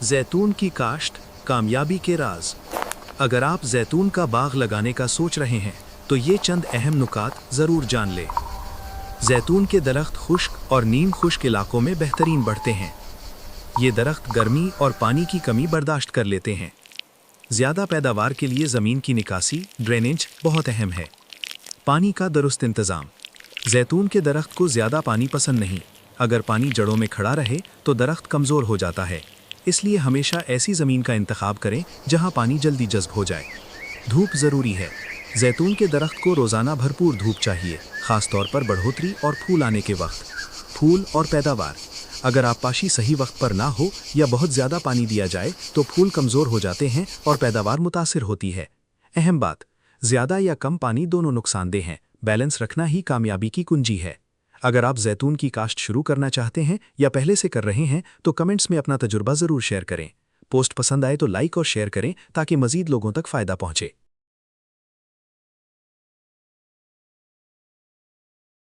जैतून की काश्त, कामयाबी के राज। अगर आप जैतून का बाग लगाने का सोच रहे हैं तो ये चंद अहम नुकात ज़रूर जान लें। जैतून के दरख्त खुश्क और नीम खुश्क इलाकों में बेहतरीन बढ़ते हैं। ये दरख्त गर्मी और पानी की कमी बर्दाश्त कर लेते हैं। ज़्यादा पैदावार के लिए ज़मीन की निकासी, ड्रेनेज बहुत अहम है। पानी का दुरुस्त इंतज़ाम। जैतून के दरख्त को ज़्यादा पानी पसंद नहीं। अगर पानी जड़ों में खड़ा रहे तो दरख्त कमज़ोर हो जाता है। इसलिए हमेशा ऐसी ज़मीन का इंतखाब करें जहां पानी जल्दी जज़्ब हो जाए। धूप ज़रूरी है। जैतून के दरख्त को रोज़ाना भरपूर धूप चाहिए, ख़ास तौर पर बढ़ोतरी और फूल आने के वक्त। फूल और पैदावार। अगर आबपाशी सही वक्त पर ना हो या बहुत ज़्यादा पानी दिया जाए तो फूल कमज़ोर हो जाते हैं और पैदावार मुतासिर होती है। अहम बात, ज़्यादा या कम पानी दोनों नुकसानदेह हैं। बैलेंस रखना ही कामयाबी की कुंजी है। अगर आप जैतून की काश्त शुरू करना चाहते हैं या पहले से कर रहे हैं तो कमेंट्स में अपना तजुर्बा ज़रूर शेयर करें। पोस्ट पसंद आए तो लाइक और शेयर करें ताकि मज़ीद लोगों तक फ़ायदा पहुँचे।